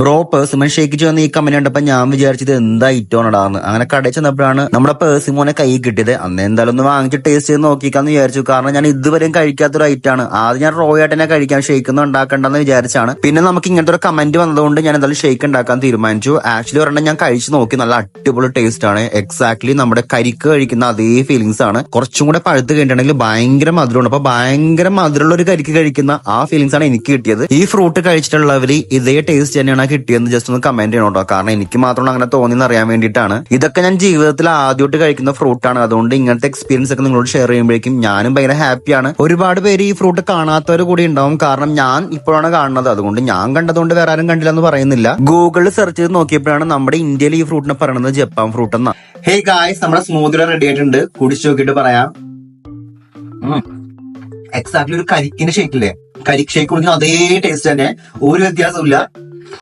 Bro പേഴ്സിമോൻ shake വന്ന് ഈ company കണ്ടപ്പോ ഞാൻ വിചാരിച്ചത് എന്താ ഇറ്റോണടാന്ന്. അങ്ങനെ കടയിൽ ചെന്നപ്പോഴാണ് നമ്മുടെ പേഴ്സിമോനെ കൈ കിട്ടിയത്. അന്ന് എന്തായാലും ഒന്ന് വാങ്ങിച്ച് ടേസ്റ്റ് ചെയ്ത് നോക്കിക്കാന്ന് വിചാരിച്ചു. കാരണം ഞാൻ ഇതുവരെയും കഴിക്കാത്തൊരു ഐറ്റാണ്. ആദ്യം ഞാൻ റോ ആയിട്ട് തന്നെ കഴിക്കാൻ, ഷേക്ക് ഒന്നും ഉണ്ടാക്കണ്ടെന്ന് വിചാരിച്ചാണ്. പിന്നെ നമുക്ക് ഇങ്ങനത്തെ ഒരു കമന്റ് വന്നതുകൊണ്ട് ഞാൻ എന്തായാലും ഷേക്ക് ഉണ്ടാക്കാൻ തീരുമാനിച്ചു. ആക്ച്വലി ഒരെണ്ണം ഞാൻ കഴിച്ചു നോക്കി, നല്ല അടിപൊളി ടേസ്റ്റ് ആണ്. എക്സാക്ട്ലി നമ്മുടെ കരിക്ക് കഴിക്കുന്ന അതേ ഫീലിംഗ്സ് ആണ്. കുറച്ചും കൂടെ പഴുത്ത് കഴിഞ്ഞിട്ടുണ്ടെങ്കിൽ ഭയങ്കര മധുരമാണ്. അപ്പൊ ഭയങ്കര മധുരമുള്ള ഒരു കരിക്ക് കഴിക്കുന്ന ആ ഫീലിംഗ്സ് ആണ് എനിക്ക് കിട്ടിയത്. ഈ ഫ്രൂട്ട് കഴിച്ചിട്ടുള്ളവര് ഇതേ ടേസ്റ്റ് തന്നെയാണ് കിട്ടിയെന്ന് ജസ്റ്റ് ഒന്ന് കമന്റ് ചെയ്യണം കേട്ടോ. കാരണം എനിക്ക് മാത്രമാണ് അങ്ങനെ തോന്നിയെന്ന് അറിയാൻ വേണ്ടിയിട്ടാണ്. ഇതൊക്കെ ഞാൻ ജീവിതത്തിൽ ആദ്യമായിട്ട് കഴിക്കുന്ന ഫ്രൂട്ടാണ്. അതുകൊണ്ട് ഇങ്ങനത്തെ എക്സ്പീരിയൻസ് ഒക്കെ നിങ്ങളോട് ഷെയർ ചെയ്യുമ്പോഴേക്കും ഞാനും ഭയങ്കര ഹാപ്പിയാണ്. ഒരുപാട് പേര് ഈ ഫ്രൂട്ട് കാണാത്തവർ കൂടി ഉണ്ടാവും. കാരണം ഞാൻ ഇപ്പോഴാണ് കാണുന്നത്. അതുകൊണ്ട് ഞാൻ കണ്ടതുകൊണ്ട് വേറെ ആരും കണ്ടില്ല എന്ന് പറയുന്നില്ല. ഗൂഗിളിൽ സെർച്ച് ചെയ്ത് നോക്കിയപ്പോഴാണ് നമ്മുടെ ഇന്ത്യയിൽ ഈ ഫ്രൂട്ടിനെ പറയുന്നത് ജപ്പാൻ ഫ്രൂട്ട് എന്നാ. ഹേ ഗായ്സ്, നമ്മുടെ സ്മൂത്തി റെഡി ആയിട്ടുണ്ട്. കുടിച്ചു നോക്കിയിട്ട് പറയാം. എക്സാക്ട്ലി ഒരു കരിക്കിന്റെ ഷേക്കില്ലേ, കരിക്ക് ഷേക്ക് കുടിക്കുന്ന അതേ ടേസ്റ്റ് തന്നെ, ഒരു വ്യത്യാസമില്ല.